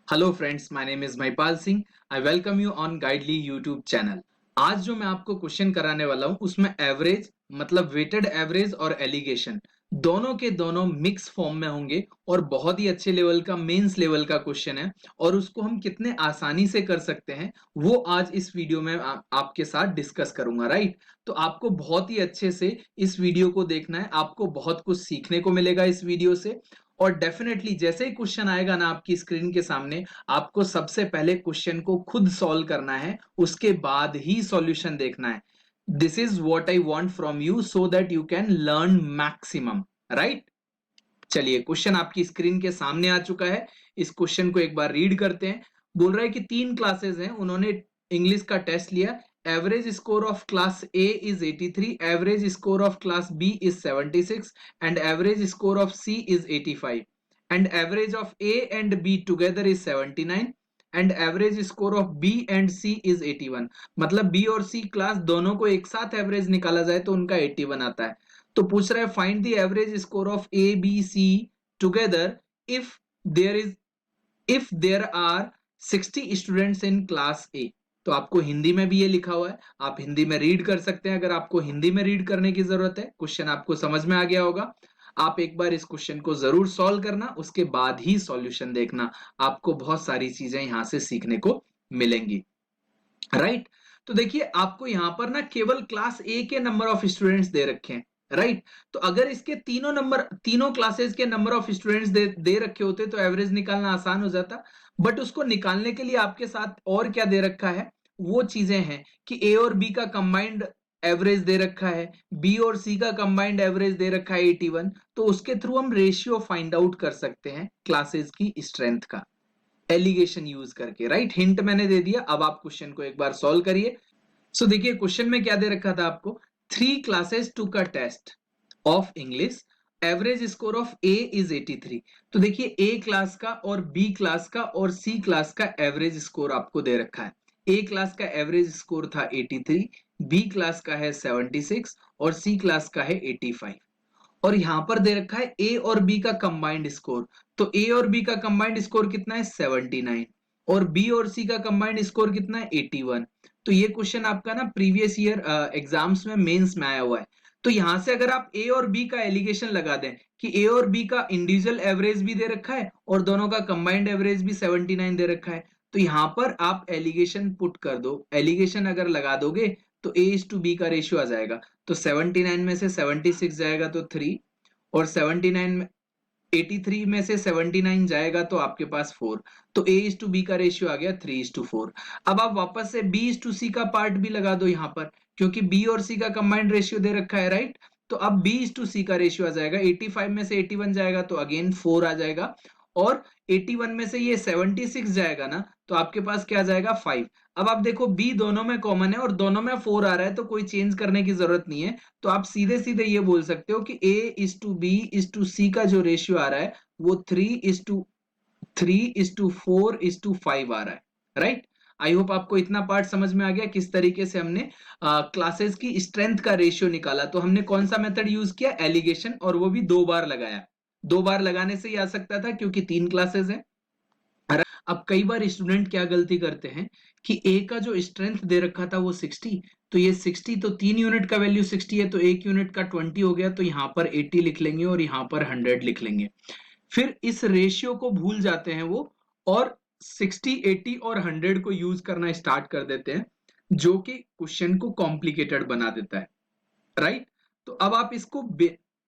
Hello friends, my name is Mahipal Singh. I welcome you on गाइडली YouTube channel. आज जो मैं आपको क्वेश्चन कराने वाला हूं उसमें एवरेज मतलब वेटेड एवरेज और एलिगेशन दोनों के दोनों मिक्स फॉर्म में होंगे और बहुत ही अच्छे लेवल का मेंस लेवल का क्वेश्चन है और उसको हम कितने आसानी से कर सकते हैं वो आज इस वीडियो में आपके साथ डिस्कस करूंगा। राइट, तो आपको बहुत ही अच्छे से इस वीडियो को देखना है, आपको बहुत कुछ सीखने को मिलेगा इस वीडियो से। और डेफिनेटली जैसे ही क्वेश्चन आएगा ना आपकी स्क्रीन के सामने, आपको सबसे पहले क्वेश्चन को खुद सॉल्व करना है, उसके बाद ही सॉल्यूशन देखना है। This is what I want from you so that you can learn maximum. Right, चलिए क्वेश्चन आपकी स्क्रीन के सामने आ चुका है। इस क्वेश्चन को एक बार रीड करते हैं। बोल रहा है कि 3 क्लासेस हैं, उन्होंने इंग्लिश का टेस्ट लिया। Average score of class A is 83, average score of class B is 76 and average score of C is 85 and average of A and B together is 79 and average score of B and C is 81। मतलब B और सी class दोनों को एक साथ average निकाला जाए तो उनका 81 आता है। तो पूछ रहा है find the average score of A B C together if there is if there are 60 students in class A. तो आपको हिंदी में भी ये लिखा हुआ है, आप हिंदी में रीड कर सकते हैं। अगर आपको हिंदी में रीड करने की जरूरत है, क्वेश्चन आपको समझ में आ गया होगा, आप एक बार इस क्वेश्चन को जरूर सॉल्व करना, उसके बाद ही सॉल्यूशन देखना। आपको बहुत सारी चीजें यहां से सीखने को मिलेंगी। राइट, तो देखिए आपको यहां पर ना केवल क्लास ए के नंबर ऑफ स्टूडेंट्स दे रखे हैं। राइट, तो अगर इसके तीनों क्लासेस के नंबर ऑफ स्टूडेंट्स दे रखे होते तो एवरेज निकालना आसान हो जाता। बट उसको निकालने के लिए आपके साथ और क्या दे रखा है, वो चीजें हैं कि ए और बी का कंबाइंड एवरेज दे रखा है, बी और सी का कंबाइंड एवरेज दे रखा है 81। तो उसके थ्रू हम रेशियो फाइंड आउट कर सकते हैं क्लासेस की स्ट्रेंथ का, एलिगेशन यूज करके। राइट, हिंट मैंने दे दिया, अब आप क्वेश्चन को एक बार सॉल्व करिए। सो देखिए क्वेश्चन में क्या दे रखा था आपको, 3 classes took a test of English, average score of A is 83। तो देखिए ए क्लास का और बी क्लास का और सी क्लास का एवरेज स्कोर आपको दे रखा है। ए क्लास का एवरेज स्कोर था 83, बी क्लास का है 76 और सी क्लास का है 85। और यहां पर दे रखा है ए और बी का कंबाइंड स्कोर। तो ए और बी का कंबाइंड स्कोर कितना है 79 और बी और सी का कंबाइंड स्कोर कितना है 81। तो ये क्वेश्चन आपका ना प्रीवियस ईयर एग्जाम्स में मेंस में आया हुआ है। तो यहां से अगर आप ए और बी का एलिगेशन लगा दें कि ए और बी का इंडिविजुअल एवरेज भी दे रखा है और दोनों का कंबाइंड एवरेज भी 79 दे रखा है, तो यहां पर आप एलिगेशन पुट कर दो। एलिगेशन अगर लगा दोगे तो ए इज टू बी का रेशियो आ जाएगा। तो 79 में से 76 जाएगा तो 3, और 79 में 83 में से 79 जाएगा तो आपके पास 4। तो ए इज टू बी का रेशियो आ गया 3:4। अब आप वापस से बी इज टू सी का पार्ट भी लगा दो यहां पर, क्योंकि बी और सी का कंबाइंड रेशियो दे रखा है। राइट, तो अब बी इज टू सी का रेशियो आ जाएगा, 85 में से 81 जाएगा तो अगेन 4 आ जाएगा, और 81 में से ये 76 जाएगा ना तो आपके पास क्या आ जाएगा 5। अब आप देखो बी दोनों में कॉमन है और दोनों में 4 आ रहा है, तो कोई चेंज करने की जरूरत नहीं है। तो आप सीधे सीधे ये बोल सकते हो कि A is to B is to C का जो रेशियो आ रहा है वो 3:4:5 आ रहा है। राइट, आई होप आपको इतना पार्ट समझ में आ गया किस तरीके से हमने क्लासेस की स्ट्रेंथ का रेशियो निकाला। तो हमने कौन सा मेथड यूज किया, एलिगेशन, और वो भी 2 बार लगाया। 2 बार लगाने से ही आ सकता था क्योंकि 3 क्लासेस है। अब कई बार स्टूडेंट क्या गलती करते हैं कि ए का जो स्ट्रेंथ दे रखा था वो 60, तो ये 60 तो 3 यूनिट का वैल्यू 60 है तो 1 यूनिट का 20 हो गया, तो यहां पर 80 लिख लेंगे और यहां पर 100 लिख लेंगे। फिर इस रेशियो को भूल जाते हैं वो और 60, 80 और 100 को यूज करना स्टार्ट कर देते हैं, जो कि क्वेश्चन को कॉम्प्लिकेटेड बना देता है। राइट, तो अब आप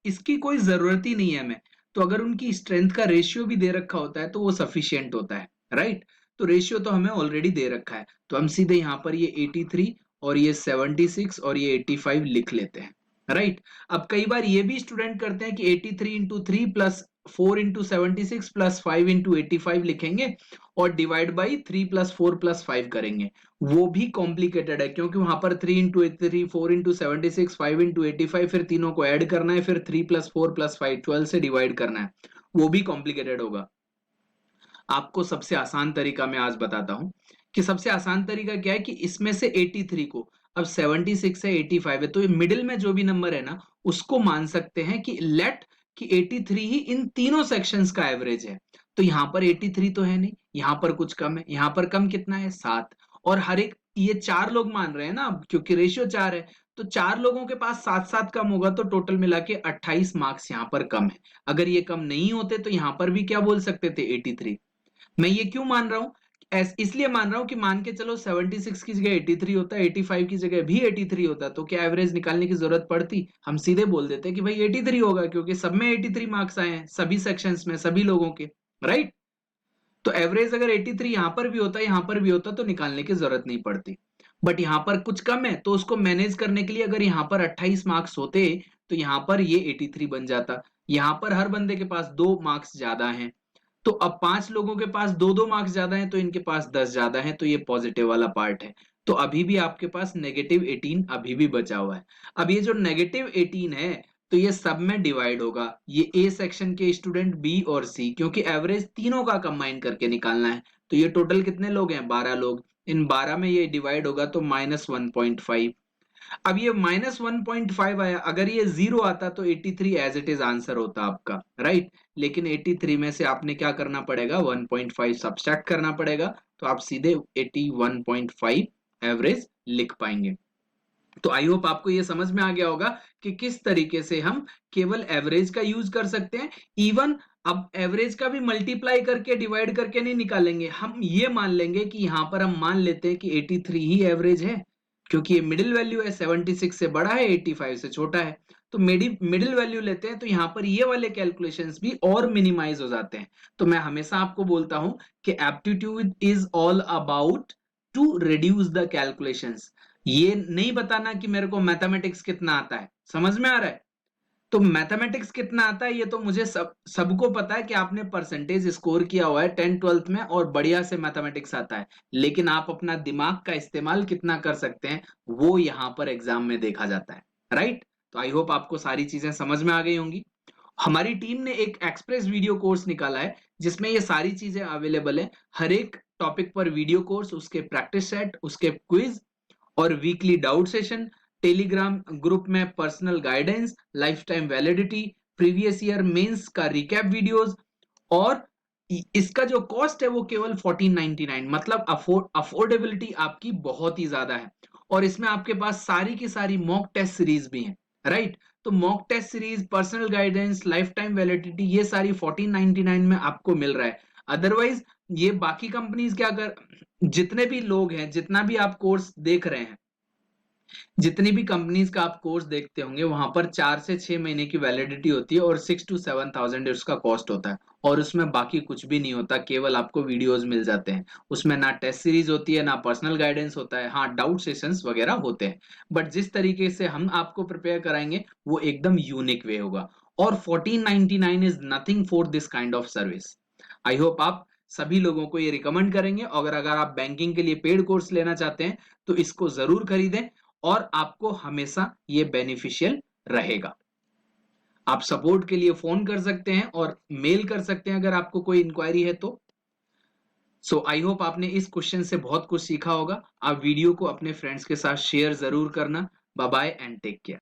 इसकी कोई जरूरत ही नहीं है हमें। तो अगर उनकी स्ट्रेंथ का रेशियो भी दे रखा होता है तो वो सफिशियंट होता है। राइट, तो रेशियो तो हमें ऑलरेडी दे रखा है, तो हम सीधे यहां पर ये 83 और ये 76 और ये 85 लिख लेते हैं। राइट, अब कई बार ये भी स्टूडेंट करते हैं कि 83 into 3 plus 4 into 76 plus 5 into 85 लिखेंगे और डिवाइड बाई 3 + 4 + 5 करेंगे। वो भी कॉम्प्लिकेटेड है क्योंकि वहां पर 3 into 83, 4 into 76, 5 into 85, फिर तीनों को ऐड करना है, फिर 3 + 4 + 5 12 से डिवाइड करना है, वो भी कॉम्प्लिकेटेड होगा। आपको सबसे आसान तरीका मैं आज बताता हूं कि सबसे आसान तरीका क्या है कि इसमें से 83 को, अब 76 है 85 है, तो ये मिडिल में जो भी नंबर है ना उसको मान सकते हैं कि लेट कि 83 ही इन तीनों सेक्शंस का एवरेज है। तो यहाँ पर 83 तो है नहीं, यहाँ पर कुछ कम है, यहाँ पर कम कितना है 7। और हर एक ये 4 लोग मान रहे हैं ना अब, क्योंकि रेशियो 4 है, तो 4 लोगों के पास 7-7 कम होगा, तो टोटल मिला के 28 मार्क्स यहाँ पर कम है। अगर ये कम नहीं होते तो यहाँ पर भी क्या बोल सकते थे 83। मैं ये क्यों मान रहा हूँ, इसलिए मान रहा हूँ कि मान के चलो 76 की जगह 83 होता, 85 की जगह भी 83 होता, तो क्या एवरेज निकालने की जरूरत पड़ती? हम सीधे बोल देते कि भाई 83 होगा, क्योंकि सब में 83 मार्क्स आए हैं, सभी सेक्शंस में, सभी लोगों के, राइट। तो एवरेज अगर 83 यहां पर भी होता, यहां पर भी होता, तो निकालने की जरूरत नहीं पड़ती। बट यहां पर कुछ कम है, तो उसको मैनेज करने के लिए अगर यहां पर 28 मार्क्स होते तो यहां पर ये 83 बन जाता। यहां पर हर बंदे के पास 2 मार्क्स ज्यादा हैं, तो अब 5 लोगों के पास 2-2 मार्क्स ज्यादा हैं, तो इनके पास 10 ज्यादा हैं, तो ये पॉजिटिव वाला पार्ट है। तो अभी भी आपके पास -18 अभी भी बचा हुआ है। अब ये जो -18 है, तो ये सब में डिवाइड होगा, ये ए सेक्शन के स्टूडेंट बी और सी, क्योंकि एवरेज तीनों का कंबाइन करके निकालना है। तो ये टोटल कितने लोग हैं? 12 लोग। इन 12 में ये डिवाइड होगा तो -1.5। अब ये -1.5 आया, अगर ये 0 आता तो 83 एज इट इज आंसर होता आपका, राइट। लेकिन 83 में से आपने क्या करना पड़ेगा? 1.5 सब्सट्रैक्ट करना पड़ेगा, तो आप सीधे 81.5 एवरेज लिख पाएंगे। तो आई होप आपको ये समझ में आ गया होगा कि किस तरीके से हम केवल एवरेज का यूज कर सकते हैं। इवन अब एवरेज का भी मल्टीप्लाई करके डिवाइड करके नहीं निकालेंगे, हम ये मान लेंगे कि यहां पर हम मान लेते हैं कि 83 ही एवरेज है, क्योंकि ये मिडिल वैल्यू है, 76 से बड़ा है, 85 से छोटा है। तो मिडिल वैल्यू लेते हैं, तो यहाँ पर ये वाले कैलकुलेशंस भी और मिनिमाइज हो जाते हैं। तो मैं हमेशा आपको बोलता हूं कि aptitude is all about to reduce the calculations. ये नहीं बताना कि मेरे को मैथमेटिक्स कितना आता है, समझ में आ रहा है? तो मैथमेटिक्स कितना आता है ये तो मुझे सबको पता है कि आपने परसेंटेज स्कोर किया हुआ है 10th-12th में, और बढ़िया से मैथमेटिक्स आता है। लेकिन आप अपना दिमाग का इस्तेमाल कितना कर सकते हैं, वो यहां पर एग्जाम में देखा जाता है, राइट। तो आई होप आपको सारी चीजें समझ में आ गई होंगी। हमारी टीम ने एक एक्सप्रेस वीडियो कोर्स निकाला है, जिसमें ये सारी चीजें अवेलेबल है। हर एक टॉपिक पर वीडियो कोर्स, उसके प्रैक्टिस सेट, उसके क्विज और weekly doubt session, Telegram group में personal guidance, life time validity, previous year mains का रिकैप वीडियोस। और इसका जो कॉस्ट है वो केवल 1499, मतलब अफोर्डेबिलिटी आपकी बहुत ही ज्यादा है। और इसमें आपके पास सारी की सारी मॉक टेस्ट सीरीज भी है, राइट। तो mock test series, personal guidance, life time validity, ये सारी 1499 में आपको मिल रहा है। अदरवाइज ये बाकी कंपनीज क्या कर, जितने भी लोग हैं, जितना भी आप कोर्स देख रहे हैं, जितनी भी कंपनीज का आप कोर्स देखते होंगे, वहां पर 4 से 6 महीने की वैलिडिटी होती है, और 6 to 7 thousand उसका कॉस्ट होता है। और उसमें बाकी कुछ भी नहीं होता, केवल आपको वीडियोस मिल जाते हैं। उसमें ना टेस्ट सीरीज होती है, ना पर्सनल गाइडेंस होता है, हाँ डाउट सेशंस वगैरह होते हैं। बट जिस तरीके से हम आपको प्रिपेयर कराएंगे वो एकदम यूनिक वे होगा। और 1499 is nothing for this kind of service. I hope आप सभी लोगों को ये रिकमेंड करेंगे, और अगर आप बैंकिंग के लिए पेड कोर्स लेना चाहते हैं तो इसको जरूर खरीदें, और आपको हमेशा ये बेनिफिशियल रहेगा। आप सपोर्ट के लिए फोन कर सकते हैं और मेल कर सकते हैं अगर आपको कोई इंक्वायरी है तो। सो आई होप आपने इस क्वेश्चन से बहुत कुछ सीखा होगा। आप वीडियो को अपने फ्रेंड्स के साथ शेयर जरूर करना। Bye bye and take care.